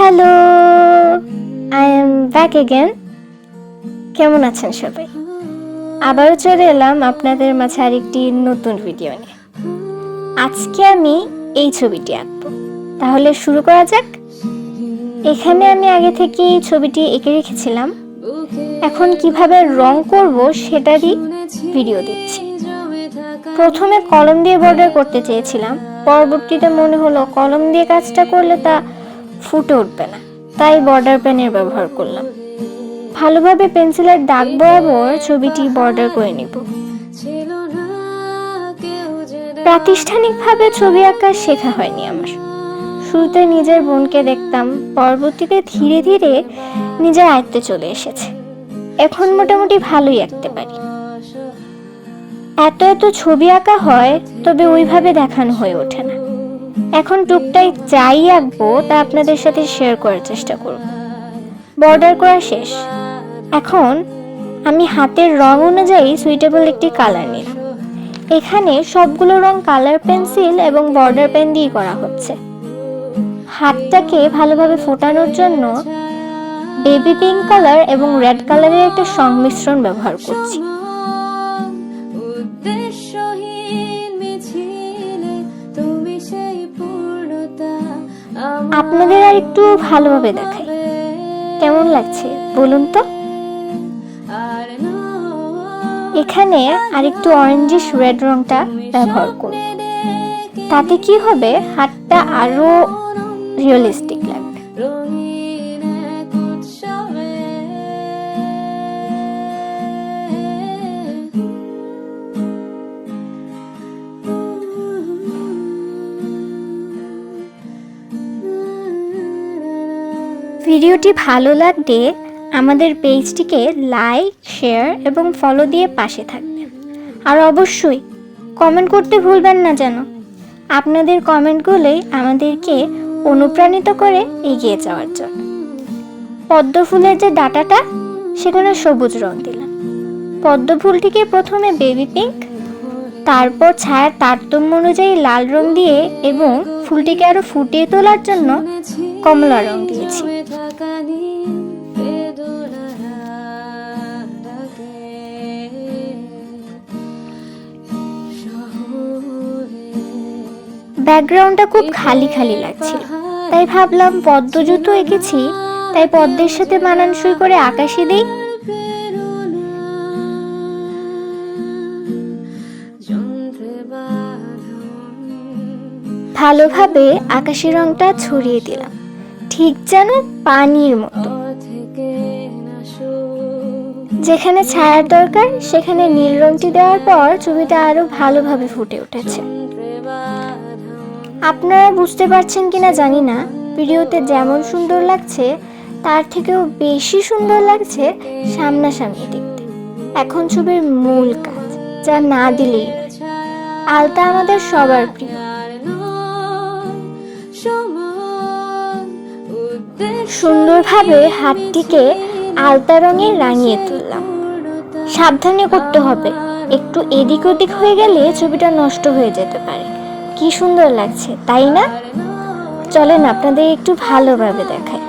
Hello, I am back again. কেমন আছেন সবাই? আবারও চলে এলাম আপনাদের মাঝে আরেকটি নতুন ভিডিও নিয়ে। আজকে আমি এই ছবিটি আঁকবো, তাহলে শুরু করা যাক। এখানে আমি আগে থেকে এই ছবিটি এঁকে রেখেছিলাম, এখন কিভাবে রং করব সেটারই ভিডিও দিচ্ছি। প্রথমে কলম দিয়ে বর্ডার করতে চেয়েছিলাম, পরবর্তীতে মনে হলো কলম দিয়ে কাজটা করলে তা ফুটে উঠবে না, তাই বর্ডার পেনের ব্যবহার করলাম। ভালোভাবে পেন্সিলের দাগ বরাবর ছবিটি বর্ডার করে নিব। প্রাতিষ্ঠানিকভাবে ছবি আঁকা শেখা হয়নি আমার। শুরুতে নিজের বোনকে দেখতাম, পরবর্তীতে ধীরে ধীরে নিজের আয়ত্তে চলে এসেছে। এখন মোটামুটি ভালোই আঁকতে পারি। এত এত ছবি আঁকা হয়, তবে ওইভাবে দেখানো হয়ে ওঠে না। এখন টুকটাক যাই আঁকবো তা আপনাদের সাথে শেয়ার করার চেষ্টা করব। বর্ডার করা শেষ। এখন আমি হাতের রং অনুযায়ী সুইটেবল একটি কালার নিলাম। এখানে সবগুলো রং কালার পেন্সিল এবং বর্ডার পেন দিয়ে করা হচ্ছে। হাতটাকে ভালোভাবে ফোটানোর জন্য বেবি পিঙ্ক কালার এবং রেড কালারের একটা সংমিশ্রণ ব্যবহার করছি। আপনাদের আর একটু ভালোভাবে দেখাই, কেমন লাগছে বলুন তো। এখানে আরেকটু অরেঞ্জিশ রেড রংটা ব্যবহার করব, তাতে কি হবে হাতটা আরো রিয়েলিস্টিক লাগবে। ভিডিওটি ভালো লাগলে আমাদের পেজটিকে লাইক, শেয়ার এবং ফলো দিয়ে পাশে থাকবেন। আর অবশ্যই কমেন্ট করতে ভুলবেন না যেন। আপনাদের কমেন্টগুলোই আমাদেরকে অনুপ্রাণিত করে এগিয়ে যাওয়ার জন্য। পদ্ম ফুলের যে ডাঁটাটা, সেখানে সবুজ রং দিলাম। পদ্ম ফুলটিকে প্রথমে বেবি পিঙ্ক, তারপর ছায়ার তারতম্য অনুযায়ী লাল রং দিয়ে এবং ফুলটিকে আরো ফুটিয়ে তোলার জন্য কমলা রং দিয়েছি। ব্যাকগ্রাউন্ডটা খুব খালি খালি লাগছিল, তাই ভাবলাম পদ্ম জুতো এঁকেছি, তাই পদ্মের সাথে মানানসই করে আকাশে দেই। ভালোভাবে আকাশি রংটা ছড়িয়ে দিলাম, ঠিক যেন পানির মতো। যেখানে ছায়ার দরকার সেখানে নীল রংটি দেওয়ার পর ছবিটা আরো ভালোভাবে ফুটে উঠেছে। আপনারা বুঝতে পারছেন কিনা জানি না, ভিডিওতে যেমন সুন্দর লাগছে তার থেকেও বেশি সুন্দর লাগছে সামনাসামনি দেখতে। এখন ছবির মূল কাজ, যা না দিলেই নয়। আলতা আমাদের সবার প্রিয়। সুন্দরভাবে হাতটিকে আলতা রঙে রাঙিয়ে তুললাম। সাবধানে করতে হবে, একটু এদিক ওদিক হয়ে গেলে ছবিটা নষ্ট হয়ে যেতে পারে। কি সুন্দর লাগছে তাই না? চলেন আপনাদের একটু ভালোভাবে দেখাই।